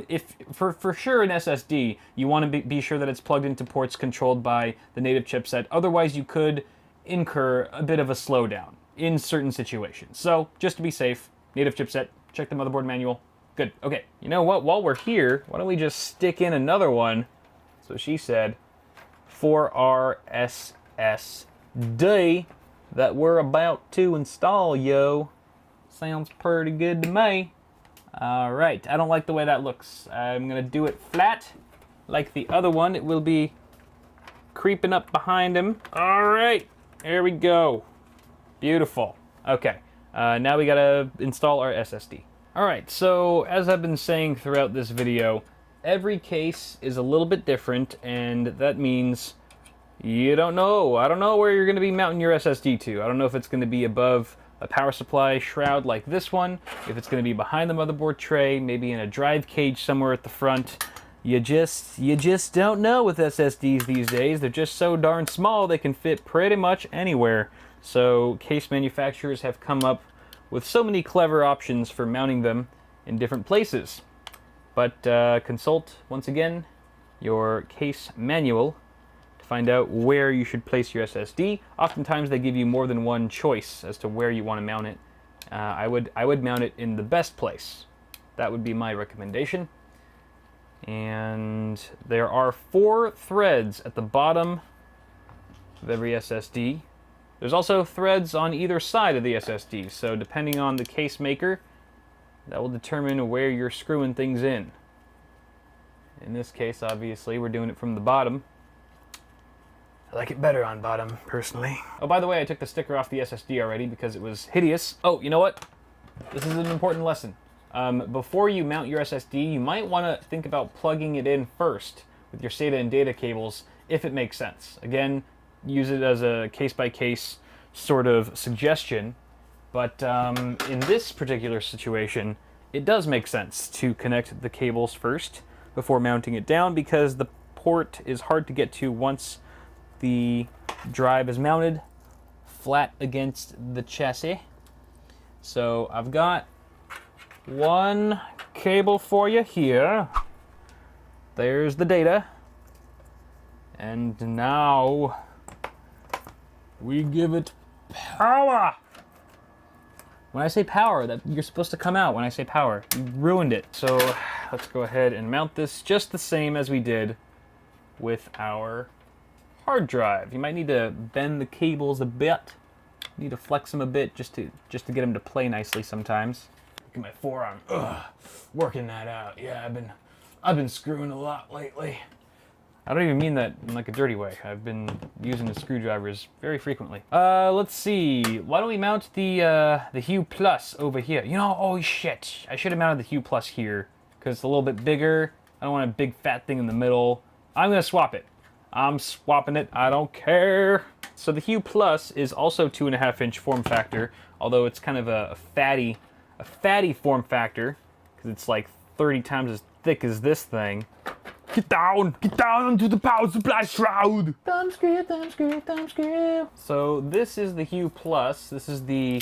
If for sure an SSD, you want to be sure that it's plugged into ports controlled by the native chipset. Otherwise, you could incur a bit of a slowdown in certain situations. So, just to be safe, native chipset, check the motherboard manual. Good. Okay, you know what? While we're here, why don't we just stick in another one, so she said, for our SSD that we're about to install, yo. Sounds pretty good to me. Alright, I don't like the way that looks. I'm gonna do it flat, like the other one. It will be creeping up behind him. Alright, there we go. Beautiful. Okay, now we gotta install our SSD. Alright, so as I've been saying throughout this video, every case is a little bit different, and that means you don't know. I don't know where you're going to be mounting your SSD to. I don't know if it's going to be above a power supply shroud like this one, if it's going to be behind the motherboard tray, maybe in a drive cage somewhere at the front. You just don't know with SSDs these days. They're just so darn small they can fit pretty much anywhere. So case manufacturers have come up with so many clever options for mounting them in different places. But consult, once again, your case manual to find out where you should place your SSD. Oftentimes they give you more than one choice as to where you want to mount it. I would mount it in the best place. That would be my recommendation. And there are 4 threads at the bottom of every SSD. There's also threads on either side of the SSD, so depending on the case maker, that will determine where you're screwing things in. In this case, obviously, we're doing it from the bottom. I like it better on bottom, personally. Oh, by the way, I took the sticker off the SSD already because it was hideous. Oh, you know what? This is an important lesson. Before you mount your SSD, you might want to think about plugging it in first with your SATA and data cables, if it makes sense. Again, use it as a case-by-case sort of suggestion. But in this particular situation, it does make sense to connect the cables first before mounting it down, because the port is hard to get to once the drive is mounted flat against the chassis. So I've got one cable for you here. There's the data. And now we give it power. When I say power, that you're supposed to come out when I say power. You ruined it. So let's go ahead and mount this just the same as we did with our hard drive. You might need to bend the cables a bit. You need to flex them a bit just to get them to play nicely sometimes. Look at my forearm. Ugh, working that out. Yeah, I've been screwing a lot lately. I don't even mean that in like a dirty way. I've been using the screwdrivers very frequently. Let's see. Why don't we mount the Hue Plus over here? You know, oh shit. I should have mounted the Hue Plus here because it's a little bit bigger I don't want a big fat thing in the middle. I'm going to swap it. I'm swapping it. I don't care. So the Hue Plus is also 2.5-inch form factor, although it's kind of a fatty form factor because it's like 30 times as thick as this thing. Get down onto the power supply shroud. Thumb screw, thumb screw, thumb screw. So this is the Hue Plus. This is the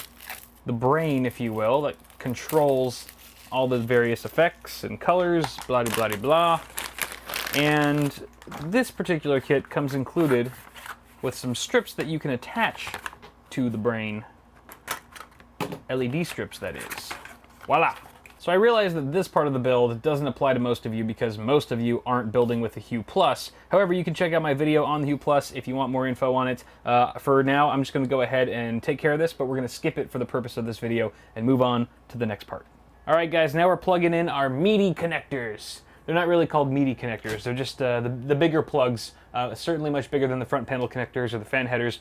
brain, if you will, that controls all the various effects and colors, blah blah blah blah. And this particular kit comes included with some strips that you can attach to the brain. LED strips, that is. Voila! So I realize that this part of the build doesn't apply to most of you because most of you aren't building with the Hue Plus. However, you can check out my video on the Hue Plus if you want more info on it. For now, I'm just going to go ahead and take care of this, but we're going to skip it for the purpose of this video and move on to the next part. Alright guys, now we're plugging in our meaty connectors. They're not really called meaty connectors, they're just the bigger plugs, certainly much bigger than the front panel connectors or the fan headers.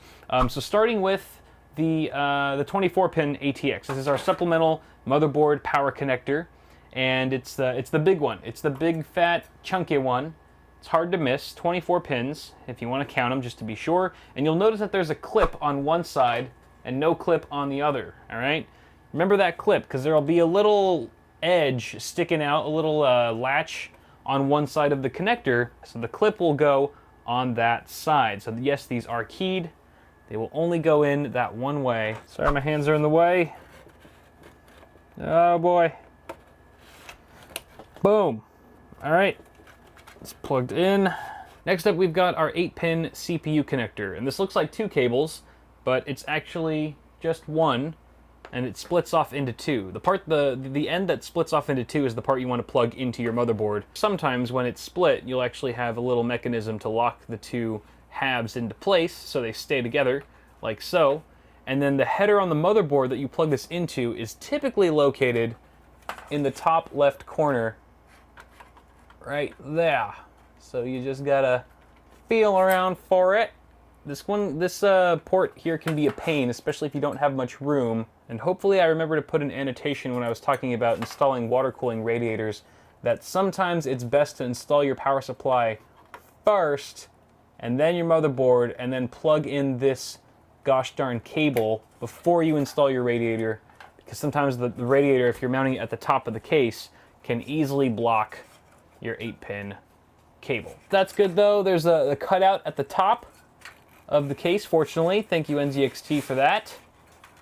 So starting with the 24-pin ATX. This is our supplemental motherboard power connector, and it's the big one. It's the big, fat, chunky one. It's hard to miss. 24 pins, if you want to count them, just to be sure. And you'll notice that there's a clip on one side and no clip on the other. All right. Remember that clip, because there'll be a little edge sticking out, a little latch on one side of the connector, so the clip will go on that side. So yes, these are keyed. They will only go in that one way. Sorry, my hands are in the way. Oh boy. Boom. All right, it's plugged in. Next up, we've got our 8-pin CPU connector, and this looks like 2 cables, but it's actually just one, and it splits off into 2. The end that splits off into 2 is the part you want to plug into your motherboard. Sometimes when it's split, you'll actually have a little mechanism to lock the 2 halves into place so they stay together, like so. And then the header on the motherboard that you plug this into is typically located in the top left corner, right there. So you just gotta feel around for it. This port here can be a pain, especially if you don't have much room. And hopefully I remember to put an annotation when I was talking about installing water cooling radiators that sometimes it's best to install your power supply first and then your motherboard, and then plug in this gosh darn cable before you install your radiator, because sometimes the radiator, if you're mounting it at the top of the case, can easily block your 8-pin cable. That's good though. There's a cutout at the top of the case, fortunately. Thank you NZXT for that.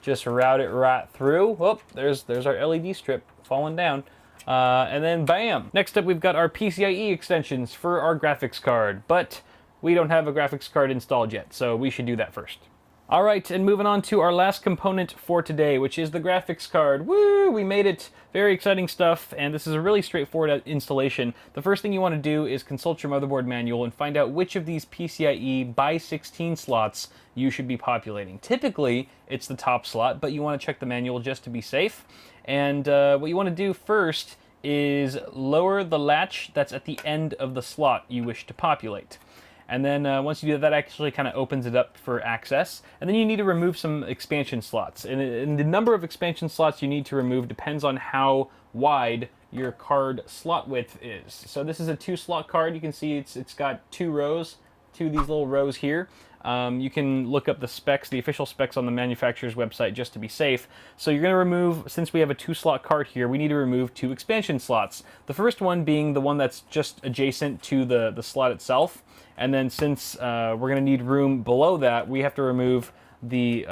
Just route it right through. Whoop, there's our LED strip falling down. And then bam! Next up, we've got our PCIe extensions for our graphics card, but we don't have a graphics card installed yet, so we should do that first. All right, and moving on to our last component for today, which is the graphics card. Woo! We made it. Very exciting stuff, and this is a really straightforward installation. The first thing you want to do is consult your motherboard manual and find out which of these PCIe by 16 slots you should be populating. Typically, it's the top slot, but you want to check the manual just to be safe. And what you want to do first is lower the latch that's at the end of the slot you wish to populate. And then once you do that, that actually kind of opens it up for access. And then you need to remove some expansion slots. And the number of expansion slots you need to remove depends on how wide your card slot width is. So this is a 2-slot card. You can see it's got 2 rows, 2 of these little rows here. You can look up the specs, the official specs on the manufacturer's website just to be safe. So you're going to remove, since we have a 2-slot card here, we need to remove 2 expansion slots. The first one being the one that's just adjacent to the slot itself. And then since we're going to need room below that, we have to remove the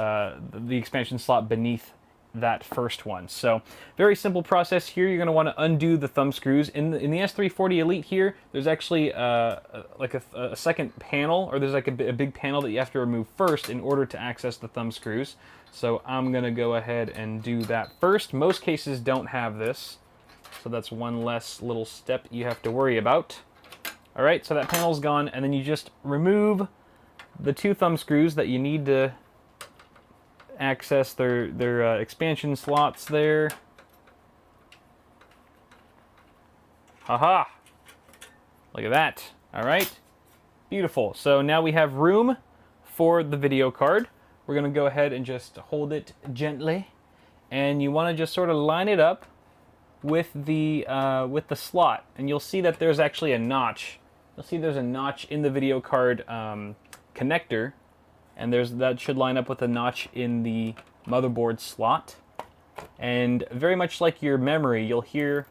expansion slot beneath that first one. So very simple process here. You're going to want to undo the thumb screws. In the S340 Elite here, there's actually like a second panel, or there's like a big panel that you have to remove first in order to access the thumb screws. So I'm going to go ahead and do that first. Most cases don't have this, so that's one less little step you have to worry about. All right, so that panel's gone, and then you just remove the 2 thumb screws that you need to access their expansion slots there. Haha! Look at that. All right, beautiful. So now we have room for the video card. We're gonna go ahead and just hold it gently, and you want to just sort of line it up with the slot, and you'll see that there's actually a notch. You'll see there's a notch in the video card connector, and that should line up with a notch in the motherboard slot. And very much like your memory, you'll hear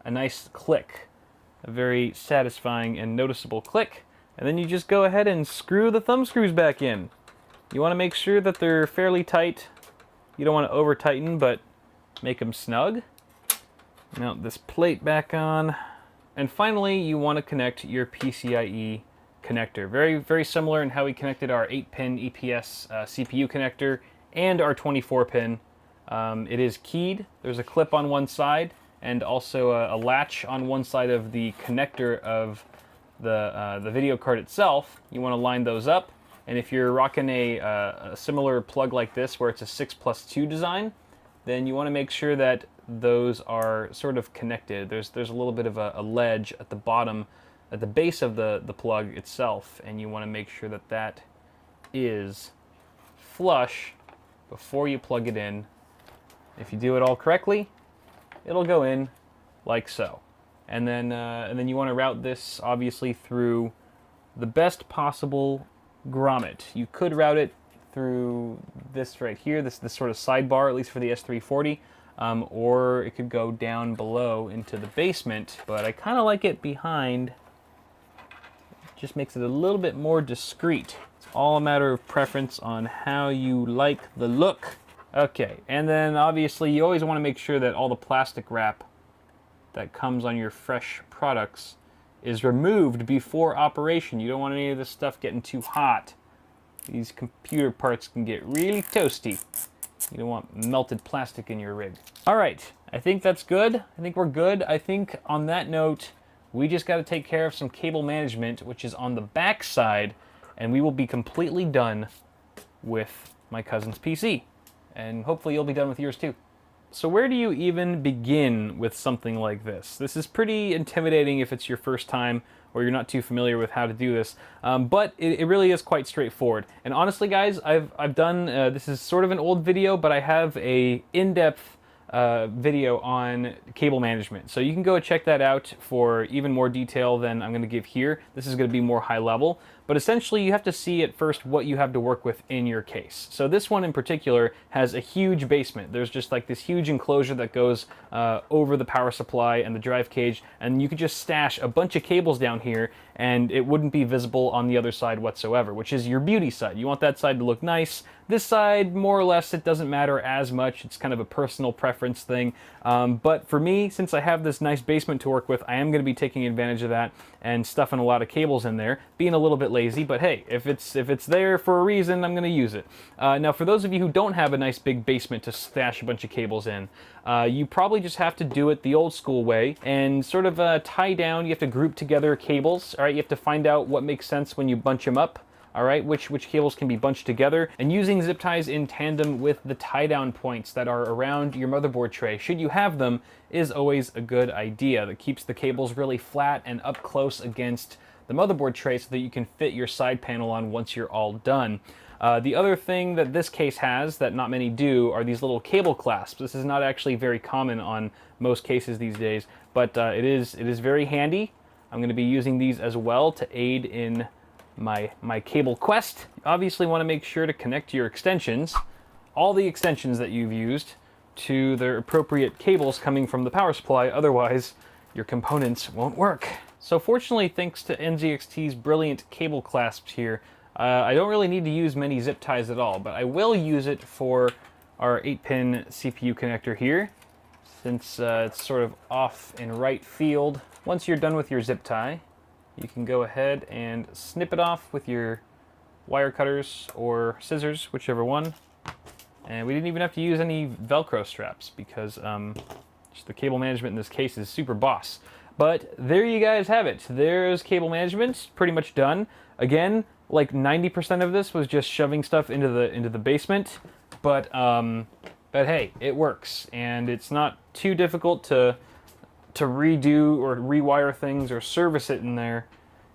a nice click, a very satisfying and noticeable click, and then you just go ahead and screw the thumb screws back in. You want to make sure that they're fairly tight. You don't want to over tighten, but make them snug. Mount this plate back on. And finally, you want to connect your PCIe connector. Very, very similar in how we connected our 8-pin EPS CPU connector and our 24-pin. It is keyed. There's a clip on one side and also a latch on one side of the connector of the video card itself. You want to line those up. And if you're rocking a similar plug like this where it's a 6+2 design, then you want to make sure that those are sort of connected. There's a little bit of a ledge at the bottom, at the base of the plug itself, and you want to make sure that that is flush before you plug it in. If you do it all correctly, it'll go in like so. And then you want to route this obviously through the best possible grommet. You could route it through this right here, this sort of sidebar, at least for the S340, or it could go down below into the basement, but I kind of like it behind. It just makes it a little bit more discreet. It's all a matter of preference on how you like the look. Okay, and then obviously you always want to make sure that all the plastic wrap that comes on your fresh products is removed before operation. You don't want any of this stuff getting too hot. These computer parts can get really toasty. You don't want melted plastic in your rig. All right, I think that's good. I think we're good. I think on that note, we just got to take care of some cable management, which is on the back side, and we will be completely done with my cousin's PC. And hopefully you'll be done with yours too. So where do you even begin with something like this? This is pretty intimidating if it's your first time or you're not too familiar with how to do this, but it really is quite straightforward. And honestly, guys, I've done, this is sort of an old video, but I have a in-depth video on cable management. So you can go check that out for even more detail than I'm going to give here. This is going to be more high level, but essentially you have to see at first what you have to work with in your case. So this one in particular has a huge basement. There's just like this huge enclosure that goes over the power supply and the drive cage, and you could just stash a bunch of cables down here and it wouldn't be visible on the other side whatsoever, which is your beauty side. You want that side to look nice. This side, more or less, it doesn't matter as much. It's kind of a personal preference thing. But for me, since I have this nice basement to work with, I am going to be taking advantage of that and stuffing a lot of cables in there, being a little bit lazy, but hey, if it's there for a reason, I'm going to use it. Now, for those of you who don't have a nice big basement to stash a bunch of cables in, you probably just have to do it the old school way and sort of tie down. You have to group together cables. All right, you have to find out what makes sense when you bunch them up. All right, which cables can be bunched together, and using zip ties in tandem with the tie down points that are around your motherboard tray, should you have them, is always a good idea. That keeps the cables really flat and up close against the motherboard tray so that you can fit your side panel on once you're all done. The other thing that this case has that not many do are these little cable clasps. This is not actually very common on most cases these days, but it is very handy. I'm going to be using these as well to aid in my cable quest. You obviously want to make sure to connect your extensions, all the extensions that you've used, to their appropriate cables coming from the power supply, otherwise your components won't work. So fortunately, thanks to NZXT's brilliant cable clasps here, I don't really need to use many zip ties at all, but I will use it for our 8-pin CPU connector here, since it's sort of off in right field. Once you're done with your zip tie, you can go ahead and snip it off with your wire cutters or scissors, whichever one. And we didn't even have to use any Velcro straps because just the cable management in this case is super boss. But there you guys have it. There's cable management, pretty much done. Again, like 90% of this was just shoving stuff into the basement, but hey, it works, and it's not too difficult to redo or rewire things or service it in there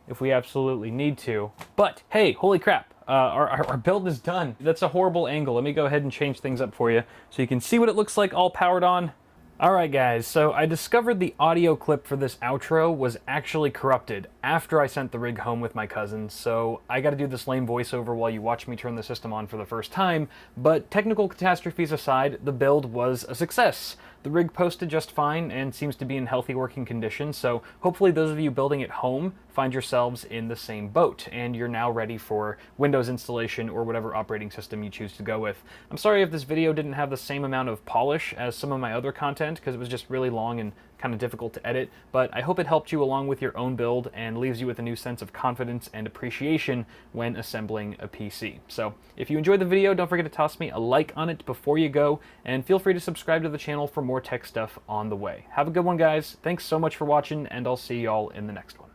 if we absolutely need to. But hey, holy crap, our build is done. That's a horrible angle. Let me go ahead and change things up for you so you can see what it looks like all powered on. Alright guys, so I discovered the audio clip for this outro was actually corrupted after I sent the rig home with my cousin, so I gotta do this lame voiceover while you watch me turn the system on for the first time, but technical catastrophes aside, the build was a success. The rig posted just fine and seems to be in healthy working condition, so hopefully those of you building at home find yourselves in the same boat, and you're now ready for Windows installation or whatever operating system you choose to go with. I'm sorry if this video didn't have the same amount of polish as some of my other content, because it was just really long and kind of difficult to edit, but I hope it helped you along with your own build and leaves you with a new sense of confidence and appreciation when assembling a PC. So if you enjoyed the video, don't forget to toss me a like on it before you go, and feel free to subscribe to the channel for more tech stuff on the way. Have a good one, guys. Thanks so much for watching, and I'll see y'all in the next one.